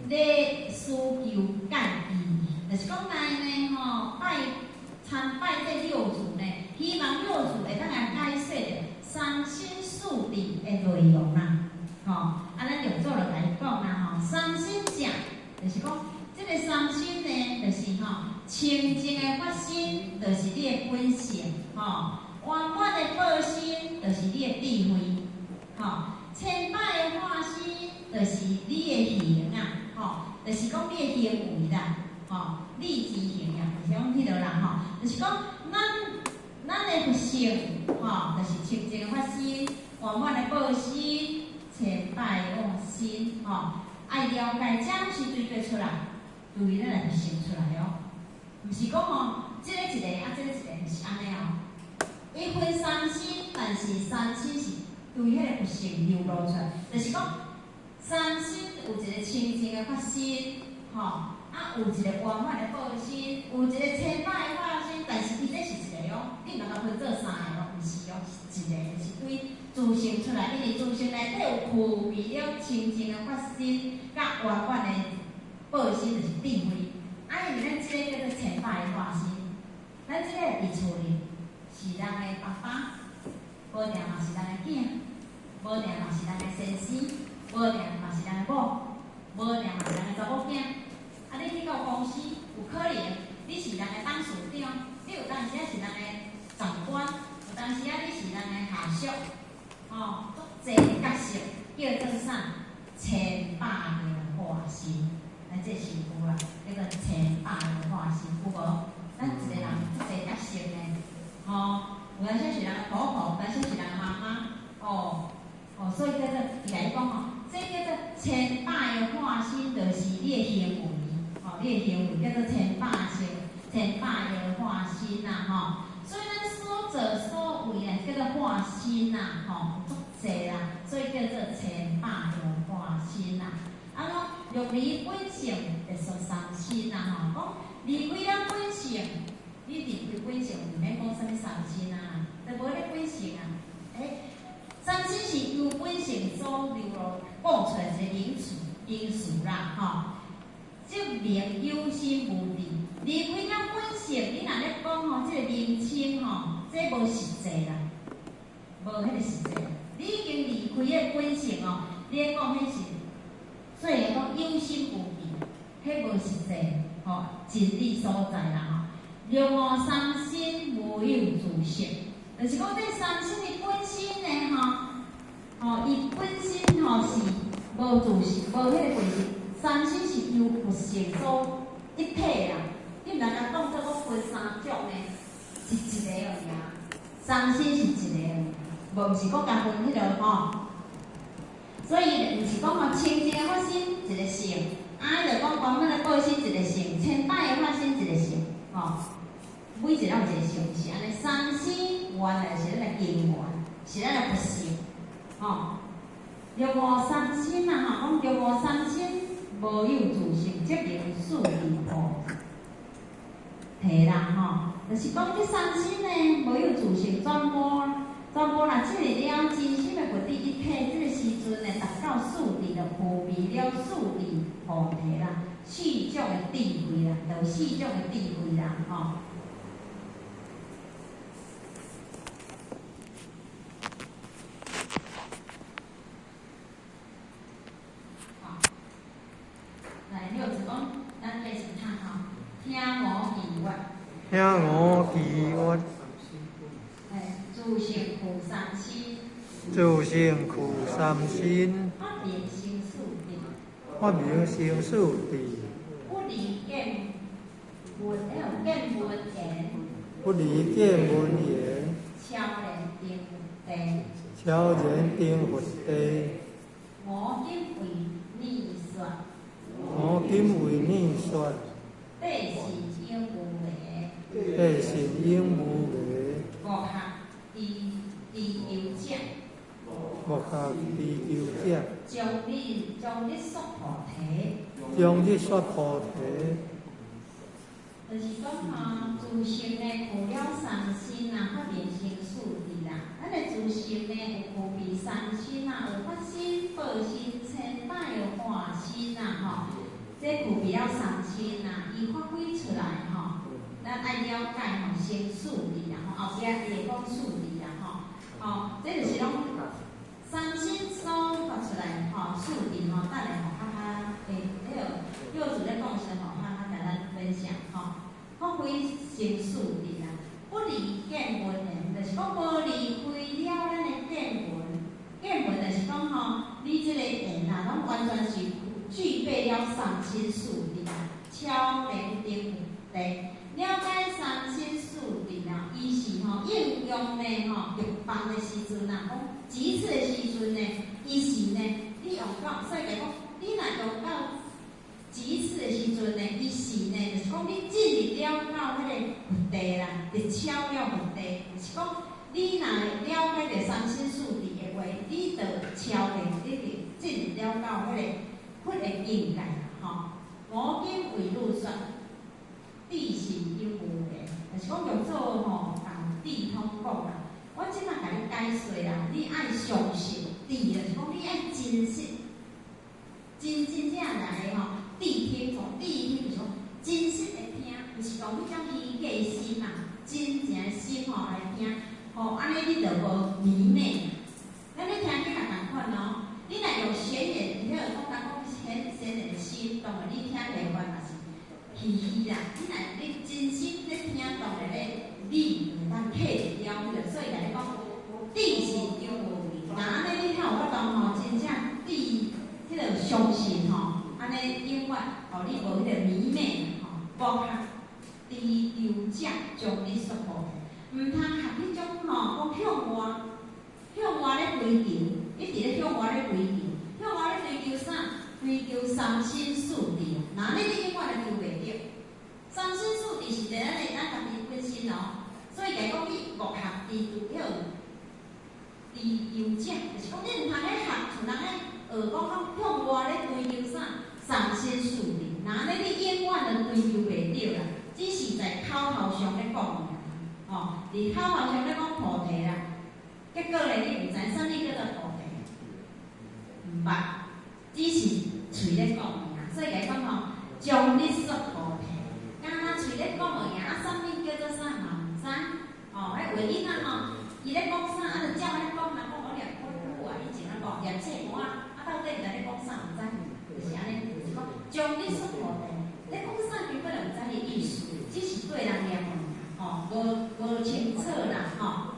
咧施求家己，就是讲来呢吼参拜这六祖呢，希望六祖会当来解释着三心四谛的内容啦。咱用做落来讲啦三心者就是讲，这个三心呢，就是清净的发心，就是你的本性圆满的报心，就是你的智慧千百的化心，就是你的行就是讲你的行为啦立即行就是讲迄落啦就是讲咱的佛性就是清净的发心，圆满的报心，千百的妄心爱了解，这是对对出来，对咱来行出来毋是讲这个一个这个一个，毋是安尼伊分三心，但是三心是对迄个佛性流露出来，就是讲三心有一个清净的发心有一个圆满的报心，有一个千百的化心，但是伊这是一个你毋通甲分做三个毋是是一个，是对自性出来，因为自性内底有具备了清净的发心，甲圆满的报心，就是智慧。因为咱这个叫做千百的化心，咱这个伫厝里是人的爸爸，无定嘛是人的囝，无定嘛是人的先生，无定嘛是人的某，无定嘛是人的查某囝。你去到公司，有可能你是人的董事长，你有当时是人的长官，有当时你是人的下属，足侪角色叫做啥？千百个化身，咱这是有啦，叫做千百个化身，有无？咱一个人足侪角色呢，有当时是人的婆婆，有当时是人的妈妈，所以叫做伊来讲这叫做千百个化身，就是你的行为。你的行为叫做千百个化身所以咱所作所为叫做化身足济啦，所以叫做千百个化身欲离本性，就说三心讲离开咱本性，你离开本性，毋免讲啥物三心就无咧本性三心是由本性所流露讲出来一个因素啦证明有心无力，离开咱本性，你若咧讲这个名称这无实际啦，无迄个实际。你已经离开迄本性你咧讲迄是，所以讲有心无力，迄无实际真理所在啦六我三心无有自性，就是讲这三心的本身呢伊本身是无自性，无迄个本性。三心是由佛性所一体啦，你毋通甲当作讲分三种呢，是一个而已。三心是一个，无毋是讲甲分迄落所以毋是讲清净的发心一个性，就讲圆满的报心一个性，千百个发心一个性每一个有一个性，是安尼。三心原来是咱的因缘，是咱的佛性六我三心讲六我三心。无有自性，证明四谛菩提啦就是讲这三心呢，无有自性，全部啦，这个了真心的佛地一体，这个时阵呢，达到四谛就具备了四谛菩提啦，四种的智慧啦，就四种的智慧啦听我祈愿，自性苦三心，自性苦三心，发明生死地，不离见闻言，不离见闻言，悄然定佛地，我今为你说，地是因无为，地是因无为，无学地有者，将你说菩提，就是讲自性呢，除了三心发明生死地啦。咱的自性呢，有具备三心有发心、报心、千百个化身句比较伤心呐，伊发挥出来吼，咱爱了解吼先数字啦吼，后壁伊会讲数字啦吼，吼，这就是拢伤心所发出来吼数字吼，等下吼迄个幼稚咧讲时吼，甲咱分享吼，发挥先数字啦，不离见闻的，就是讲无离开了咱的见闻。见闻就是讲吼，你即个人啊，拢完全是具备了三心数字，超能定有地。了解三心数字啊，伊是吼应用呢吼入房的时阵啊，讲几次的时阵呢，伊是呢，你用到，所以讲，你若用到几次的时阵呢，伊是呢，就是讲你进入了到迄个佛地啦，就超了佛地，就是讲你若了解着三心数字。你着超过你着进入了到迄个佛的境界啦，吼。五经为汝说，地是有无的，就是讲用做吼同地通讲啦。我即摆甲你解说啦，你爱相信地，就是讲你爱真实，真正来的吼。谛听从谛听就是讲真实的听，毋是讲迄种虚假的心嘛，真正的心吼来听，吼安尼你着无迷昧。咱咧听起来共款哦，你若用显眼，你迄个讲显眼的心，当然你听起来嘛是虚虚啦。你若你真心咧听，当然咧你会当体会了迄个，所以甲你讲，地是有无？那安尼你听有法度吼，真正地迄个相信吼，安尼永远互你无迄个迷昧吼，无学地有者将你束缚，毋通学迄种吼，讲向外。向外咧追求，一直咧向外咧追求，向外咧追求啥？追求三心数字。那你永远就求袂着。三心数字是伫咱家己本身哦，所以讲你无学地有有者，就是讲你毋通咧学，像人咧讲向外咧追求啥？三心数字。那你永远就追求袂着啦，只是在口头上咧讲尔，哦，伫口头上咧讲菩提啦。结果咧，你毋知啥物叫做菩提，毋捌，只是嘴咧讲尔，所以来讲吼，将你说菩提，敢若嘴咧讲尔，啥物叫做啥嘛毋知，哦，迄为囡仔吼，伊咧讲啥，就照咧讲，若讲我念古啊，以前咧讲念册膜到底在咧讲啥毋知，就是安尼，就是讲将你说菩提，咧讲啥根本就毋知伊意思，只是对人念尔，吼，无清楚啦，吼。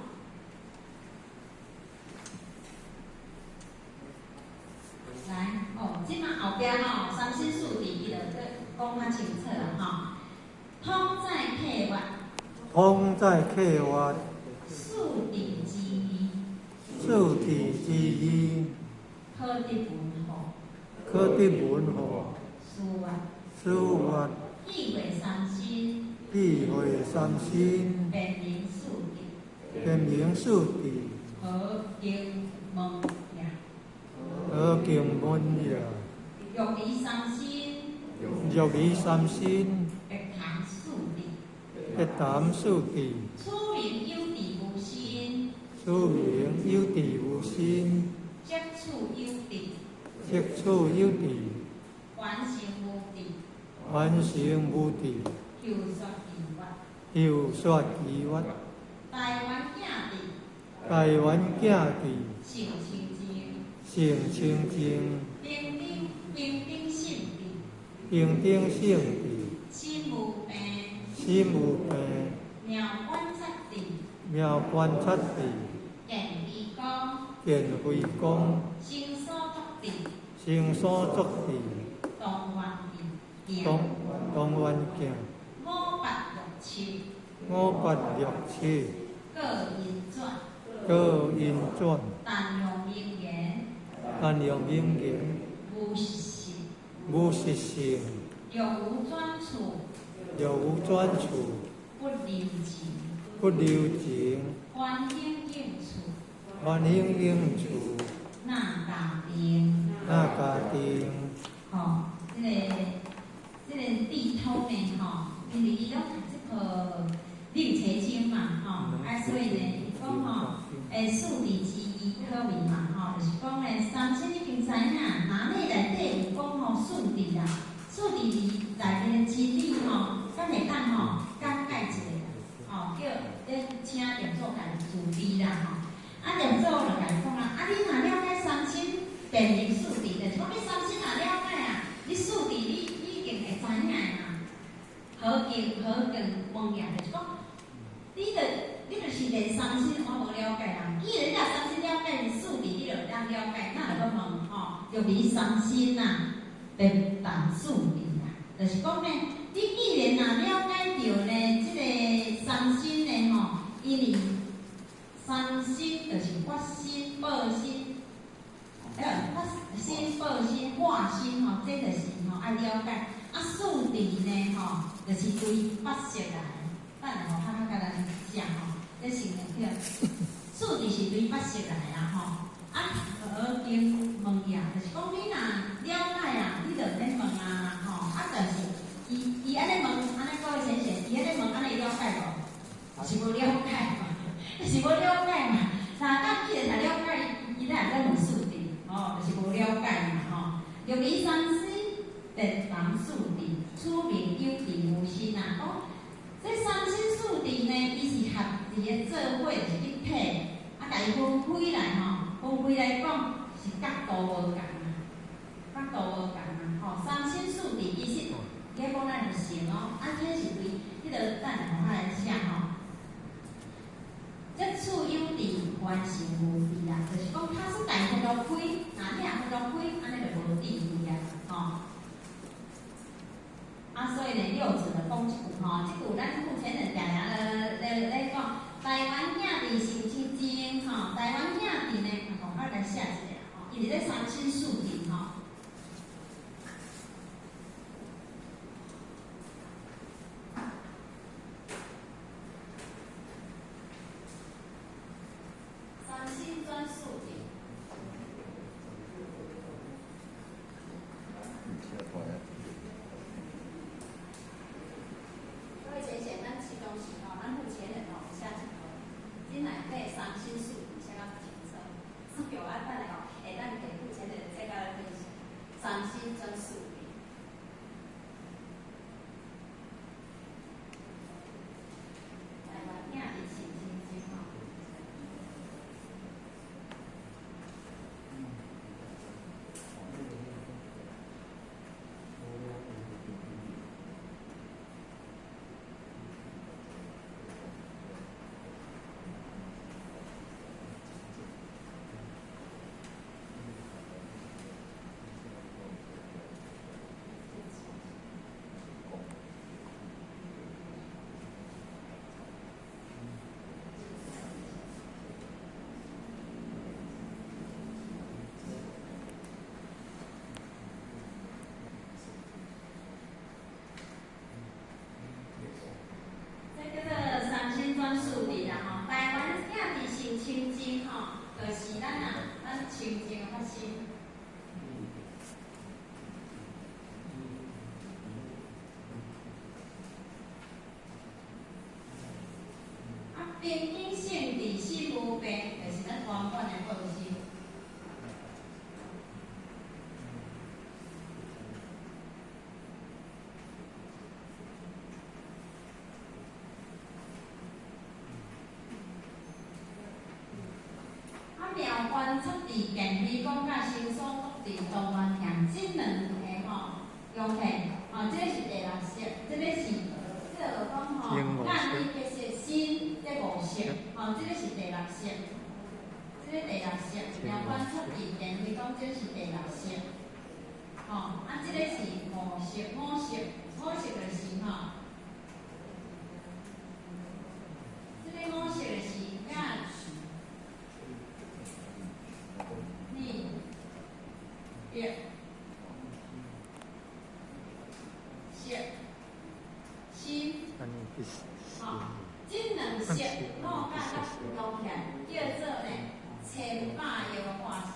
来，哦，即马后壁吼，三心数字伊就讲较清楚啦，吼。通在客外，通在客外，数字之一，数字之一，可得文号，可得文号，书书意会三心，意会三心，辨明数字，辨明数字，和经问也，和经问也，欲离三心，欲离三心，别谈数字，别谈数字，出名有地无心，出名有地无心，接触有地，接触有地，完成无地，完成无地，求说疑惑，又说疑惑，台湾囝地，台湾囝地，性清净，性清净，平等性地，平等性地，心无病，心无病，妙观察地，妙观察地，见义光，见慧光，心所作地，生所作地，动愿地，当愿行，五八六七，五八六七，各因转，各因转，但用因缘，但用因缘，无实性，无实性，若无专处，若无专处，不留情，不留情，欢欣应处，欢欣应处，那家庭，那家庭，吼，这个地通呢，吼，因为伊拢读这个令财经嘛，吼，所以呢，伊讲吼，数字之一可为嘛，吼，就是讲呢，三心你平知影，哪里内底有讲吼数字啦，数字好更问嘢，就是讲，你就是连三星我无了解啦。既然你三星了解是数字，你就当了解，那就讲问吼，就比三星呐，别当数字啦。就是讲呢，你既然了解到呢，即个三星呢吼，因为三星就是发心、报心，发心、报心、化心吼，这就是吼爱了解。啊，数字呢吼，就是对八识来，等下吼，较甲咱讲吼，这是个数字是对八识来啦吼。啊，学经问嘢，就是讲你若了解啊，你就免问啊吼。啊，但是伊安尼问，安尼各位先生，伊安尼问，安尼了解无？是无了解嘛？是无了解嘛？那甲既然若了解，伊哪会再问数字？哦，就是无了解嘛吼。就比三思，别当数字，出名有地无心啊！讲这三星数字呢，伊是合伫个做伙是一体，啊，家己分开来吼，分开来讲是角度无共啊，角度无共啊！吼，三星数字伊是，你讲咱就成哦，啊，这是对，迄个等下互来写吼。这处有地，凡是无地啊，就是讲它是大分都开，那你若分都开，安尼就无地去啊，吼。啊，所以呢，六字的讲一句吼，这句咱目前人常常咧讲，台湾兄弟心亲情吼，台湾兄弟呢，我来写一下吼，因为这三星数字吼。三星专数字。各位先生，咱市中时吼，咱目前人吼写一个，今内底三星数字写到清楚，所以我等下吼，下咱给目前人这个分析三星专数字。台湾兄弟心亲情吼。专数字啦吼，台湾兄弟心亲情吼，就是咱亲情发生。啊，平均性地心无病，就是咱原本的报心。妙观测地健美讲甲生疏福地动员向这两个吼用体，这个是第六式，这个是这个讲吼，咱伊其实新这五式，这个是第六式，这个第六式妙观测地健美讲这是第六式，这个是五式，五式就是吼，这个五式就是甲。别写心，这两式弄甲弄起来，叫做呢千百药化心。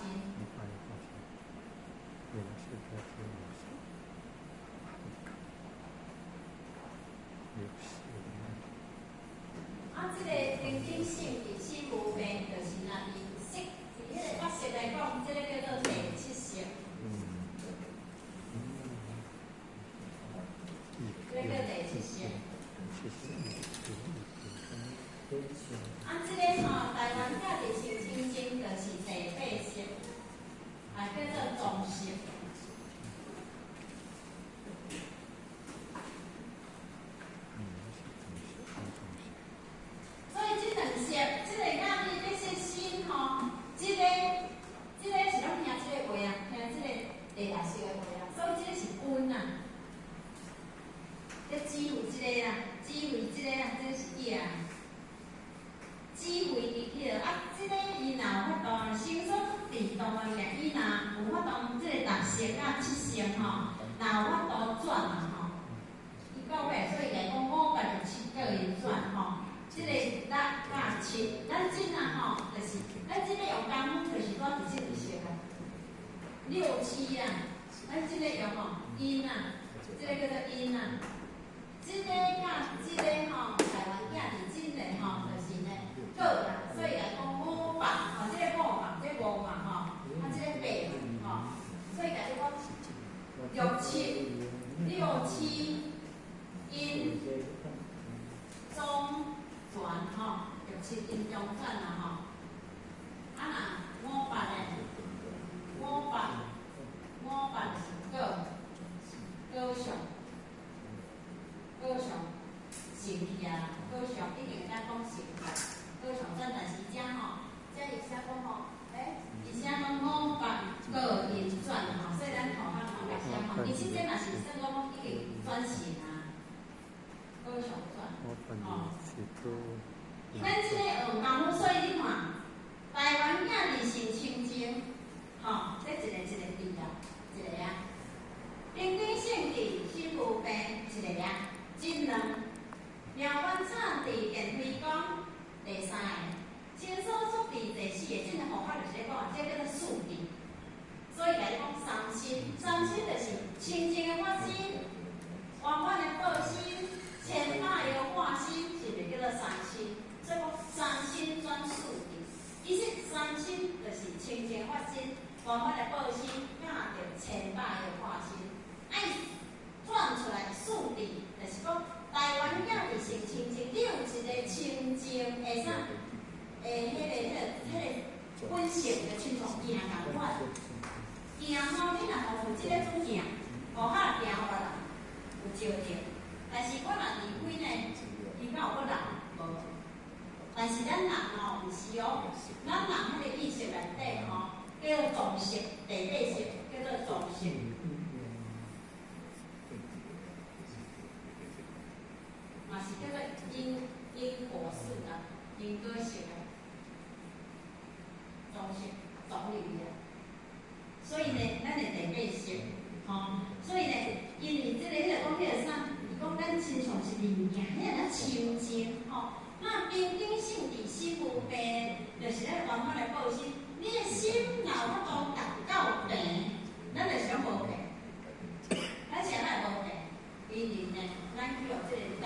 这个平均性地心无病，就是那色，伫迄个八识来讲，这个叫做第七识。这个第七式。这个台湾兄弟心亲情就是第八式，叫做总式。所以这个是温啊。要指挥这个啦，指挥这个啦，这是伊啊。指挥伊去啊，这个伊若有法度，伸手自动啊，伊若有法度，这个六成啊7成吼，若有法度转啊吼。伊到尾，所以来讲587个伊转吼，这个6甲7，咱真啊吼，就是咱这个用功夫就是拄伫这个色啊，6、7啊，咱这个用吼音啊，这个叫做音啊。这个甲这个吼，台湾囝是真诶吼，就是呢个啦，所以来讲500吼，这个500，这个5嘛吼，啊这个8吼，所以甲你讲6、7、6、7音中转吼，6、7音中转啦吼，啊若500咧，500是高上。高上成去啊，高上已经甲讲成去，高上转，但是遮吼，遮伊写讲吼，伊写讲500个音转吼，所以咱同学同学写吼，其实这若是算讲已经转成啊，高上转，吼。咱即个学功夫，所以你看，台湾囝儿是清净，吼，这一个字啊，一个啊，平等性质心无病，一个啊。真能苗湾产地电推广第3个，亲手速地第4个，真个学法就是讲，这叫做速地。所以来讲三心，三心就是清净的发心、圆满的报心、千百个化心，是袂叫做三心。所以讲三心转速地，其实三心就是清净发心、圆满的报心，加着千百个化心，爱转出来速地。就是讲，台湾囝儿是清净，你有一个清净的啥？迄个本性就亲像行共款。行吼，你若学会即个主行，学下行有啦，有招着。但是我若离开呢，伊敢有搁人无？但是咱人吼，毋是哦，咱人迄个意识内底吼，叫做总识，第8识叫做总识。嘛是叫做因果式啊，因果式啊，总理啊。所以呢，咱的第8识，吼，所以呢，因为这个迄个讲迄个啥，伊讲咱亲像是物件，迄个清净，吼，那平等性地心无病，就是咱圆满来报心。你的心若有法度达到病，咱就想无病，咱啥来无病？因为呢，咱去用这个力。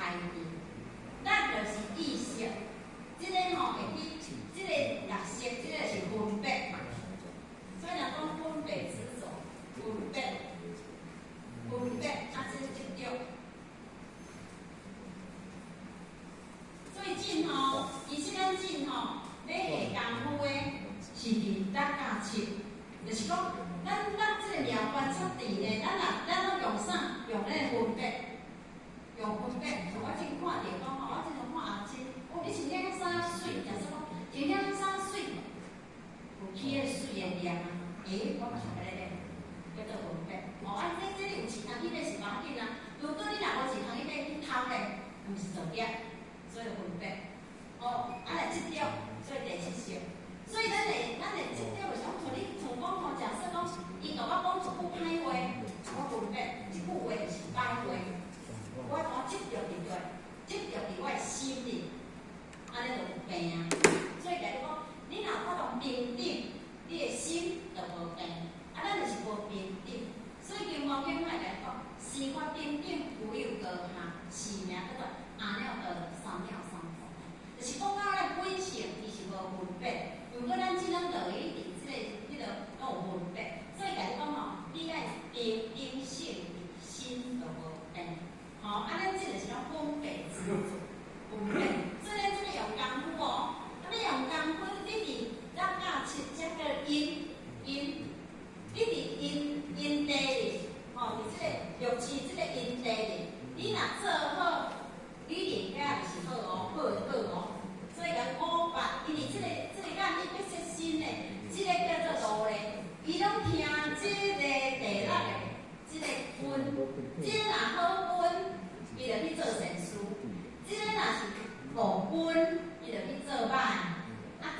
海面，咱就是意识，这个吼会去，这个六识，这个是分别，所以若讲分别执着，分别，啊，这是执着。最近吼，其实咱近吼，要下功夫的是伫6甲7，就是讲，咱这个苗观察地呢，咱拢用啥？用咧分别。用分别，像我真看着讲吼，我真常看阿姊，哦，你穿遐衫水，假说讲穿遐衫水，有起个水个量啊，我嘛想要咧练，叫做分别。哦，啊，这有钱通去买是要紧啊，如果你若无钱通去买，去偷咧，毋是重点，所以分别。哦，啊来执着，所以第7识。所以咱的执着就是讲，像你像讲吼，假设讲，伊甲我讲一句歹话，我分别，即句话就是歹话。我当执着伫对，执着伫我的心里，安尼就有病啊。所以甲你讲，你若法度平等，你的心就无病。啊，咱就是无平等。所以经毛经来讲，生活平等，富有高下，是名叫做阿鸟的三鸟三同。就是讲到咱本性，伊是无分别。如果咱即种道理伫迄个都有分别，所以甲你讲吼，你爱平等性，心就无病。吼，啊，咱即个是讲分别执着，分别。所以咱即个用功夫哦，啊，你用功夫，你伫6甲7才叫因，你伫因地里，吼，伫即个6、7即个因地里，你若做好，你人家就是好哦，好哦。所以讲500，因为即个干你要识心的，即个叫做道理，伊拢听即个地理。即个若好本，伊就去做善事；即个若是误本，伊就去做歹。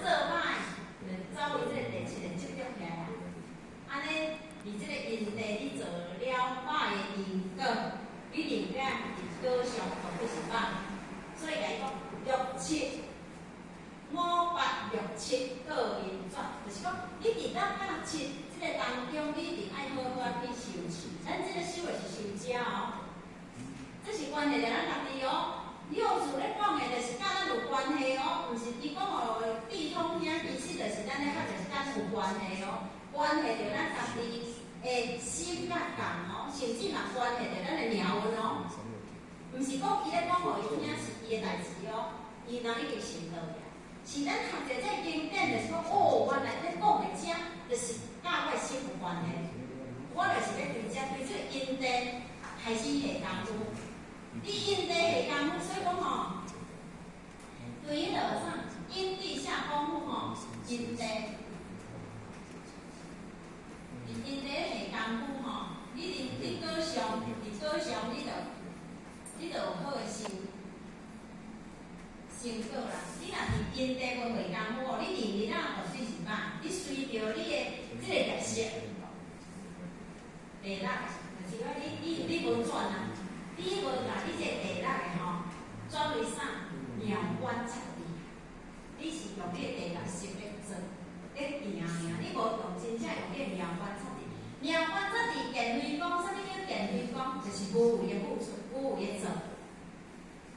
做歹就走为即个第七个积累起来。安尼，伫即个因地你做了歹的因果，你宁愿伫果上就不是歹。所以来讲，六七。五八六七个因转，就是讲你伫咱甲七即个当中，你一定爱好好去修持。咱即个修的是修家哦，这是关系着咱家己哦。六祖咧讲的，就是甲咱有关系哦，毋是伊讲哦，地通天，其实就是咱咧甲就是甲咱有关系哦，关系着咱家己的心甲感哦，甚至嘛关系着咱的命运哦。毋是讲伊咧讲互伊听是伊的代志哦，伊若已经成道了。是咱读着这经典，就是讲哦，原来咱讲的遮，就是甲我心有关系。我就是要对这对这个因地开始下功夫。你因地下功夫，所以讲吼，对迄落啥因地下功夫吼，因地，因地下功夫吼，你果上，你就有好的心。成果啦，你若是因地无会功夫，你认为咱就水是歹，你随着你的即个特色，地力就是讲你无转啊，你无把你这个地力的吼转为啥妙观察力，你是用你的地力识来做，咧行尔，你无用真正用你的妙观察力。妙观察力，见非讲，啥物叫见非讲？就是无为的付出，无为的做，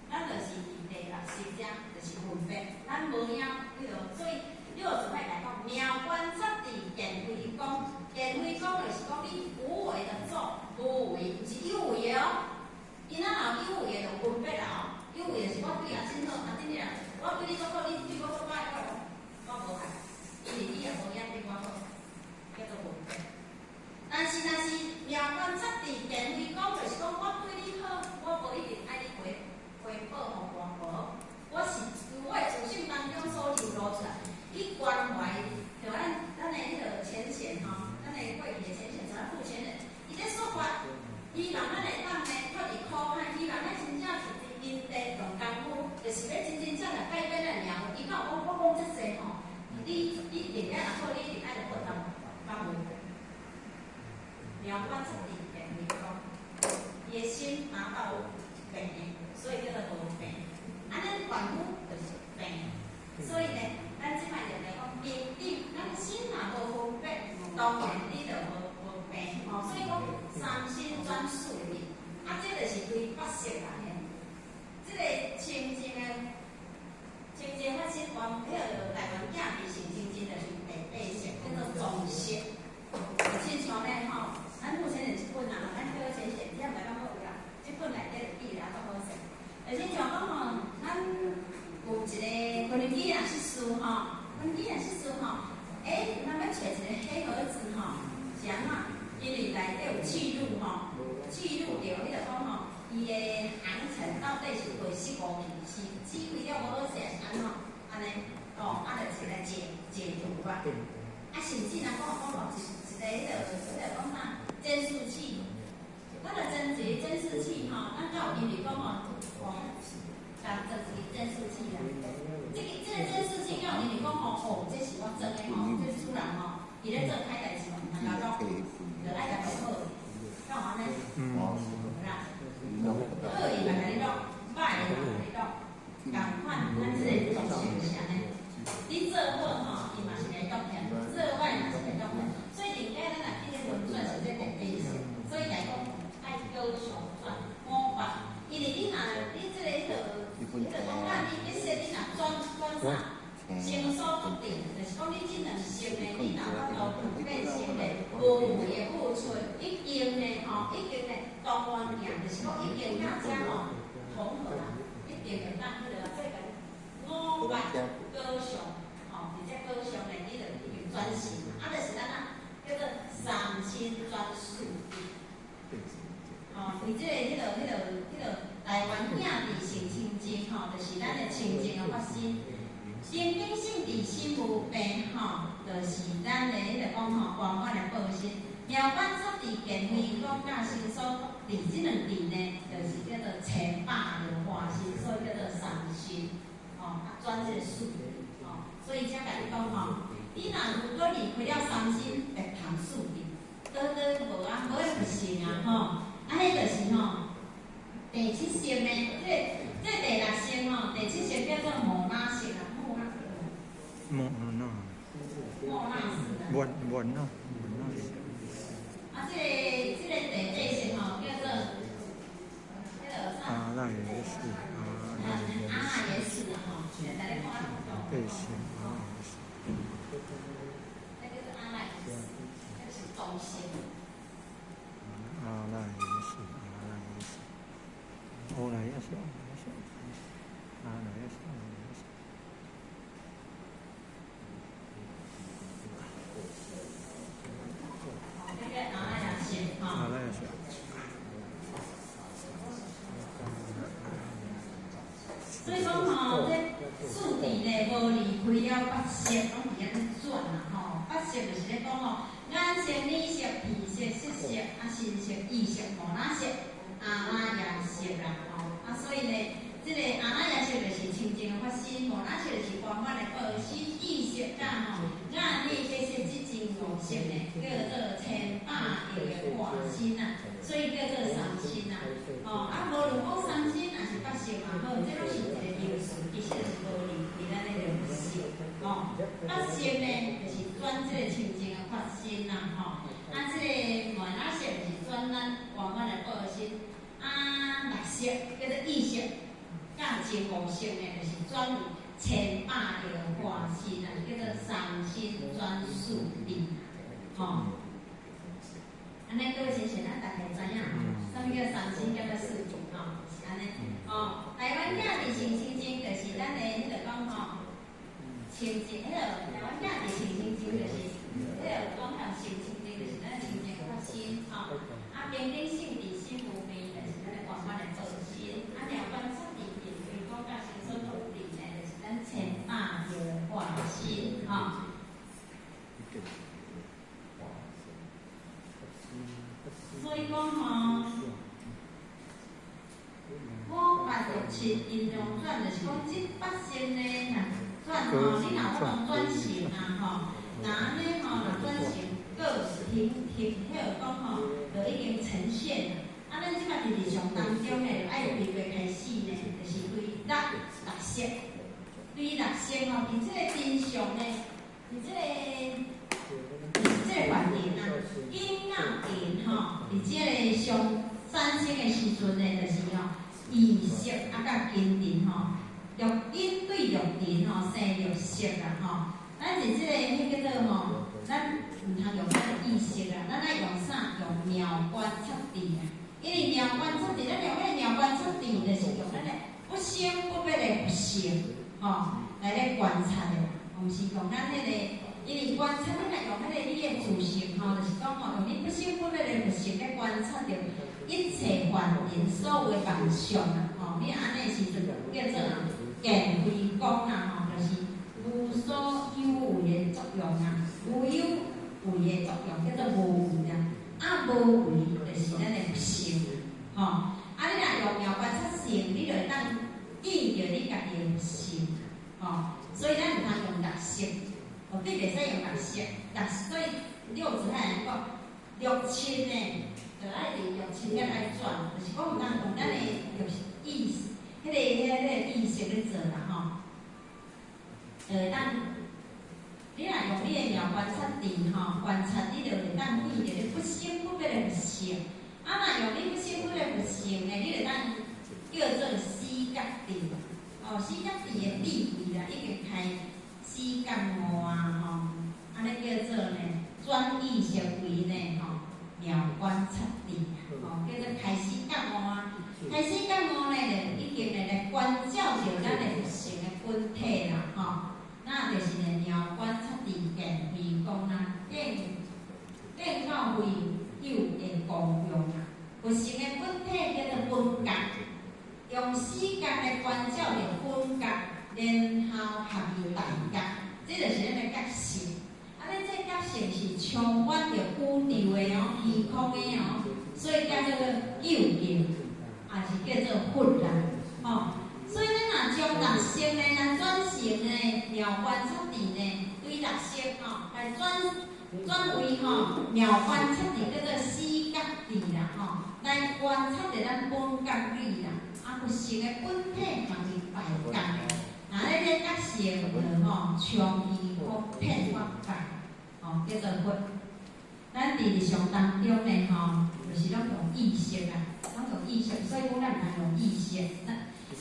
咱就是。地啦，实者就是分别，咱无晓迄落，所以六祖派来讲，妙观察力见非讲，见非讲就是讲你无为的做，无为毋是有为的哦。因仔若有为的就分别啦哦，有为就是我对啊真好，啊真正我对你做好，你对我做歹，我无害，因为你也无影对我好，叫做分别。但是若是妙观察力见非讲，就是讲我对你好，我无一定爱你回报互我是由我的自信当中所流露出来，伊关怀就咱的迄个浅显吼，咱的贵体的浅显，咱付钱的，伊咧说法，希望咱会当呢脱离苦海，希望咱真正是因地用功夫，就是要真正来改变咱的命运。伊讲我讲这些吼，你定爱若好，你一定爱着活到百无妙观察力变为讲，伊的心拿到病的，所以叫做无病。安尼凡夫就是病，所以呢，咱即摆就来讲平等，咱心若无分别，当然你就无病吼。所以讲三心转数理，这就是对法式来的。这个清净法式光，迄个台湾囝治性清净就是第八式，叫做总式。亲像咧吼，咱目前是一本啊，咱叫先写，这样来讲好啦。这本内底记啦，足好势。亲像讲吼，咱有一个可能语言识书吼，语言识书吼，咱要找一个黑盒子吼，是安怎？因为内底有记录吼，记录着迄个讲吼，伊的行程到底是第15期，是指挥了无好势，安怎？安尼，就是来解读吧。甚至若讲一个迄个讲啥监视器，咱的监视器吼，咱才有因为讲吼。就是监视器啦，这个监视器叫因为讲吼，这是我做的吼，这主人吼，伊咧做歹代志嘛，人家讲，就爱甲做好，干嘛呢？啦，好伊嘛甲你讲，歹伊嘛甲你讲，共款，咱这个总是是安尼。你做好吼，伊嘛是来讲片；做歹嘛是来讲片。所以人家咱若去咧文转是这第一式，所以来讲爱高上转五法，因为你若你这个迄个。迄个讲咱你说你若转啥，成所不定，就是讲你这两性呢，你若法度变成咧无为的付出，已经呢吼，已经呢当完行，就是讲已经甲遮吼统合啦，一定会当迄个这个五百高尚吼，而且高尚呢，你就已经转型，就是咱叫做三心转数吼，为这个台湾囝治性清净吼，就是咱的清净的发心。真品性治心无病吼，就是咱的迄个讲吼，圆满的报心。苗观测地建辉公甲新所地这两地呢，就是叫做前霸的化身，所以叫做三星。转这个数，所以才甲你讲你若如果离开了三星，会谈数字，无会不行啊迄就是第七星呢，这第六星第七星叫做莫那星啊，莫那这个第八星叫做啥？阿赖耶识，阿赖耶识大家看对行，那叫做阿赖耶识，那是中星。阿赖耶识，欧赖耶识，阿赖耶识。阿赖耶识。所以讲这数字呢，无离开了八色，拢是安尼转啦八色就是咧讲眼色、耳色、鼻色、色色、身色、意色、无那色、阿那耶色啦所以呢，这个阿那耶色就是清净的发心，无那色就是圆满的报心，意色甲眼耳色色即种五色呢，叫做千百亿的化身所以叫做三星无论讲三星也是八色嘛好，这拢是一个流数，其实就是无离开咱的流数八色呢，就是转这个清净的发心这个无那色就是转咱圆满的报身六色叫做意色，甲前五色呢，就是转千百亿的化身叫做三星转数地安尼各位先生，咱大家知影啥物叫三星，叫做数字是安尼台湾亚地形清净，就是咱的迄个讲清净，迄个台湾亚地形清净，就是迄个讲形清净，就是咱清净发心平等性地心无边，就是咱的圆满的报身苗观测地建辉公甲新所土地呢，就是咱千百亿的化身所以讲我八十七因用转，就是讲这八星呢，转你若有当转型那安尼若转型个形好讲就已经呈现了。咱即摆伫日常当中呢，就爱对月开始呢，就是对六色，对六色伫即个真相呢，伫即个环境阴暗电伫即个上产生的时阵呢，就是异色甲金电绿阴对绿电生绿色啦咱是即个迄叫做咱毋通用咱的意识啦，咱爱用啥？用苗观测地因为苗观测地，咱用迄个苗观测地，就是用咱的不生不灭的不生来咧观察的，毋是用咱迄个。因为观察，你若用迄个你的自性就是讲用你不生不灭的自性咧观察着一切环境所有的万象你安尼时阵叫做见慧光就是无所有为的作用无有为的作用叫做无为无为就是咱的不生你若用苗观测性，你就会当见着你家己的不生所以咱毋通用六色。你袂使用六色，所以六字来讲，六亲呢，就爱伫六亲遐来转，就是讲毋通用咱的意识，迄个意识咧做啦当你若用你的苗观察地观察你就会当见着你不生不灭的佛性。若用你不生不灭的佛性呢，你就当叫做死角地。死角地的地位啦，已经开。死角五安尼叫做呢转意识为呢苗观测地叫做开死角五开死角五呢，就已经来关照着咱的佛性的本体啦那就是呢苗观测地建辉公建到慧有的功用佛性的本体叫做本觉，用死角来关照着本觉。然后合于大觉，这就是咱的觉性。这觉性是充满着宇宙的所以叫做究竟，也是叫做佛啦，吼。所以咱若将六色呢，来转成呢妙观测地呢，对六色吼来转为吼妙观测地叫做四角地啦，吼，来观测着咱本觉理啦，啊，佛性的本体嘛是大觉的。那咧咧角色就吼，长期普遍法界，吼叫做佛。咱伫日常当中呢，吼，就是拢用意识啊，拢用意识，所以讲咱毋通用意识。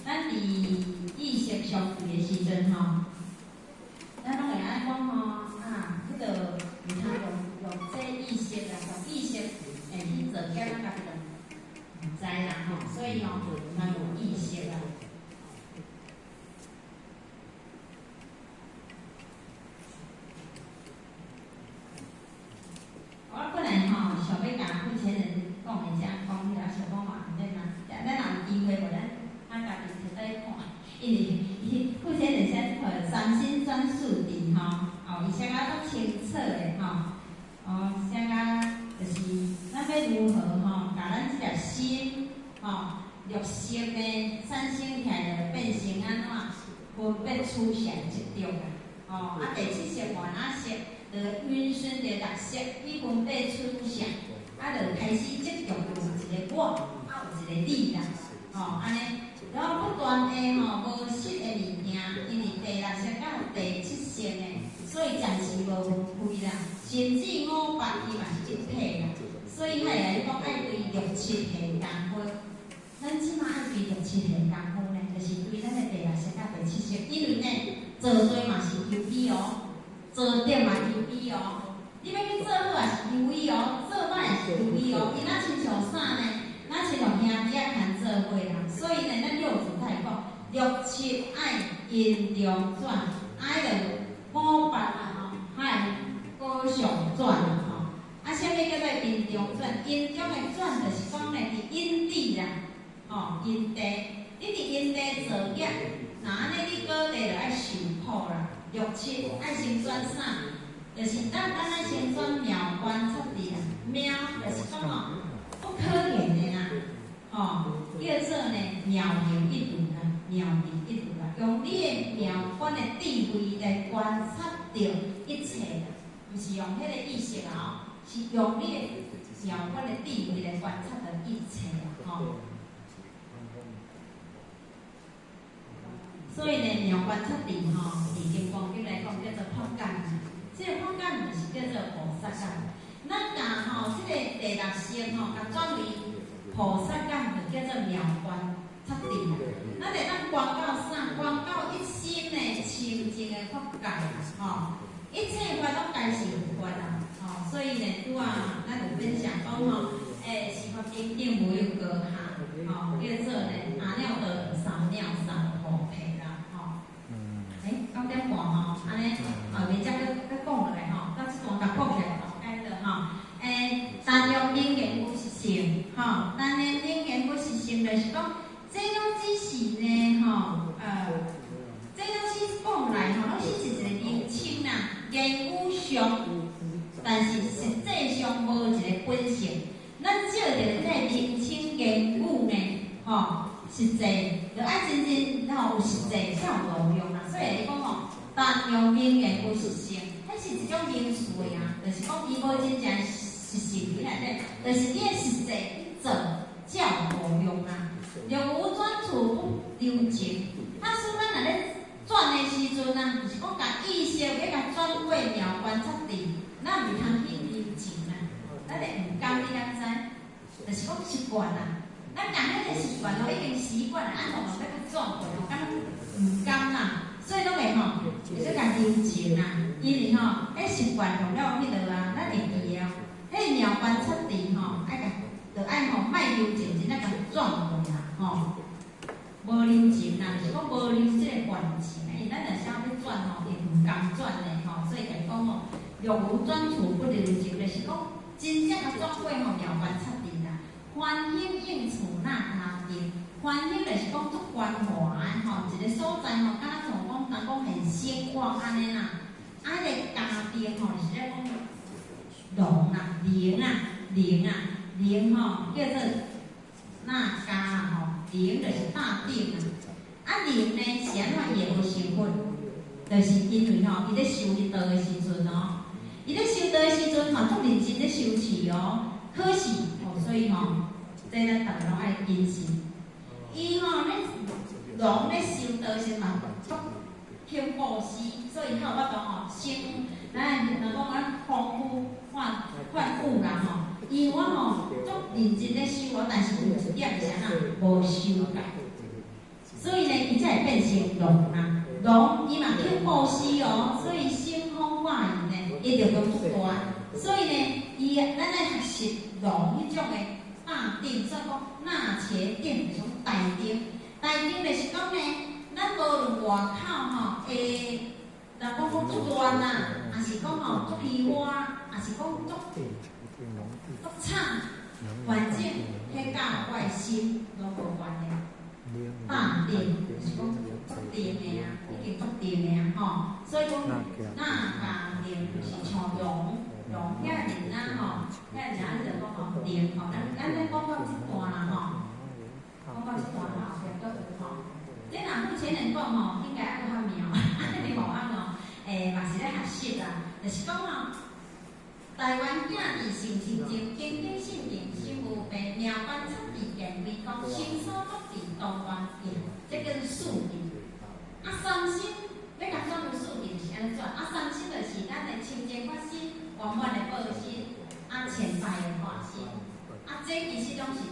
咱伫意识相对的时阵吼，咱拢会安讲吼啊，迄个毋通用这意识啦，用意识会去做叫咱家己就毋知啦吼，所以吼毋通用意识啦。我本来吼想要甲付钱人讲一下，讲迄个想讲嘛，咱若有机会无咱家己实在看，因为伊付钱人写做三心专属地吼，哦，伊写甲足清楚的吼，哦，写甲就是咱要如何吼，甲咱即个心吼，绿色呢产生起来就变成安怎分别出现一种啊，哦，啊第七色换啊色。就运顺着六色去分别出现，啊，就开始即种有一个我，啊，有一个你啦，吼，安尼，然后不断的吼无实的物件，因为第六色甲有第七色呢，所以暂时无分开啦，甚至五八伊嘛是一体啦，所以遐来讲爱对六七下功夫，咱即马爱对六七下功夫呢，就是对咱的第六色甲第七色，因为呢做做嘛是有理哦。做点嘛有意哦，你要去做好也是有意哦，做歹也是有意哦。因咱亲像啥呢？咱亲像兄弟啊，谈做伙啦。所以呢，咱六祖太讲，六七爱因中转，爱着五八啊吼，海高上转啦吼。啊，啥物叫做因中转？因中的转就是讲呢，伫因地啦，吼因地，你伫因地作业，那安尼你过地就爱受苦啦。六七爱先转啥？就是咱爱先转妙观测地啦，妙就是讲吼不可言的啦，吼叫做呢妙行一途啦，妙行一途啦，用你的妙观的智慧来观察到一切啦，毋是用迄个意识啦吼，是用你的妙观的智慧来观察到一切啦，吼。所以呢，妙观测地吼，伫金光经来讲叫做破感，这个破感就是叫做菩萨感。咱甲吼这个第六色吼，甲转为菩萨感，就叫做妙观测地啦。咱会当观到啥？观到一心呢清净的法界啦，吼，一切法拢该是佛啦，吼。所以呢，拄啊，咱有分享讲吼，是法经顶无有高下，吼，叫做呢阿耨多罗三藐三菩提。9点半吼，安尼未则佮讲落来吼，到即段甲讲起来就解了吼。但愿因缘不实性，吼，但愿因缘不实性，就是讲，这拢只是呢，吼，这拢只讲来吼，拢是一个名称啦，言语上，但是实际上无一个本性。咱照着这个名称言语呢，吼，实际就爱真正吼有实际才有路用啦。所以你讲吼，但用因缘不实性，迄是一种名词啊，就是讲伊无真正实性伫内底，就是你的实际去做才有路用啦。若无转处不留情，那是咱若咧转的时阵啊，就是讲甲意识要甲转过妙观测地，咱毋通去留情啦，咱会毋甘你敢知？就是讲习惯啦。咱甲迄个习惯咯，已经习惯了，按怎要去转过，吼，敢毋甘啦。所以拢会吼，就是甲留情啦，因为吼，迄习惯用了迄落啊，咱会记哦。迄妙观测地吼，爱甲，就爱吼，莫留情，真正甲转过啦，吼。无留情啦，就是讲无留即个惯性，因为咱若想要转吼，伊毋甘转的吼，所以甲伊讲吼，若无转处不留情，就是讲真正甲转过吼妙观测地啦。欢喜应处那他定，欢喜就是讲足关怀吼，一个所在吼，敢若像讲人讲很兴旺安尼啦，啊，个家庭吼是咧讲龙啦、灵啊、灵啊，灵吼叫做那加吼，灵就是大定啊。啊灵呢是安怎也无成分，就是因为吼，伊咧修迄道的时阵哦，伊咧修道的时阵嘛，足认真咧修持哦。可是哦，所以吼，这咱大家拢爱谨慎。伊吼咧龙咧修道时嘛，足轻布施，所以较有法度吼，生咱若讲咱丰富焕富啦吼。伊我吼足认真咧修哦，但是有一点是啥无修改，所以呢，伊才会变成龙啊。龙伊嘛轻布施哦，所以升空化语呢，伊就讲不大。所以呢，伊咱来学习龙迄种的大定，所以讲纳切定就是大定。大定就是讲呢，咱无论外口吼，若讲足乱啊，也是讲吼足稀花，也是讲足惨环境，迄甲我的心拢无关的。大定就是讲足定的啊，已经足定的啊吼。所以讲那加定就是像龙。遐人啊吼，遐人啊，你就讲吼灵吼，咱咧讲到即段啦吼，讲到即段啦，后壁佫有吼。这若目前人讲吼，应该还佫较妙，安尼无安哦，嘛是咧学习啦，就是讲吼，台湾囝儿性情正，经经性定，心无病，妙观测地见微光，心所作地东关定，这叫做数定。啊，三心要甲转入数定是安怎？啊，三心就是咱的清净法心。圆满的报心，啊，前拜的化心，啊，这其实拢是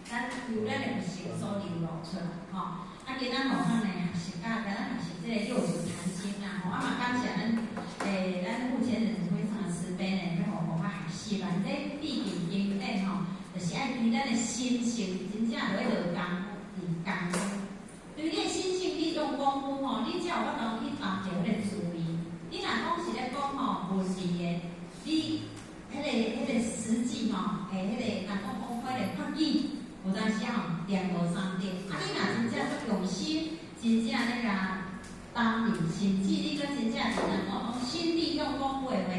咱由咱的心所流露出来，吼。啊，今仔互咱呢学习甲咱学习这个六祖坛经啦，吼，啊嘛感谢咱目前人非常的慈悲呢，要互我学习啦。这毕竟经典吼，就是爱对咱的心性真正就要落功夫。对你的心性你用功夫吼，你才有法度去帮助迄个滋味。你若讲是咧讲吼文字的。你迄个实际吼，迄个人讲迄个法语，有当时吼念无三定。啊，你若真正足用心，真正咧甲当面，甚至你搁真正是能够讲心力用功夫的话，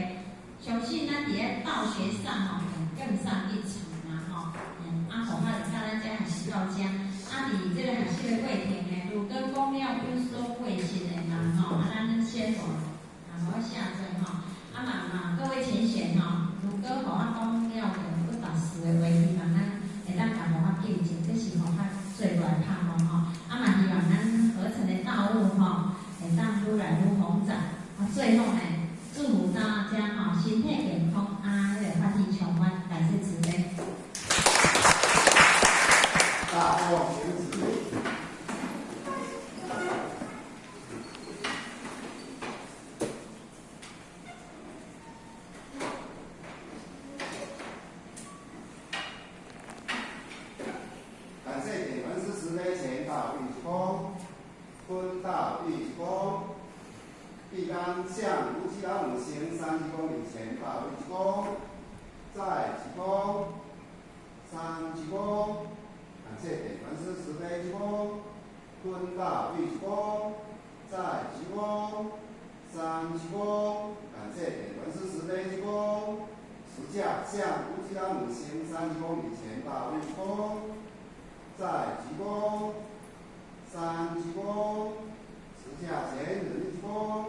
相信咱伫咧道学上吼更上一层啦吼。啊，恐怕教咱遮学习到遮，啊，伫这个学习的过程呢，如果讲了有所会心的人吼，啊，咱先无下载吼。啊嘛，各位请选吼，如果互我讲了有达时的话，希望咱会当甲互我见证，这是互我最大的盼望吼。啊嘛，希望咱合成的道路吼，会当愈来愈宏展。啊，最后呢，祝福大家吼身体健康，啊，迄个法体充满，感谢慈悲。大获全子。向无极老母行30公里前到一公，再几公，3几公，感谢点传师慈悲几公，坤到一公，再几公，3几公，感谢点传师慈悲几公，实价向无极老母行30公里前到一公，再几公，3几公，实价前人一公。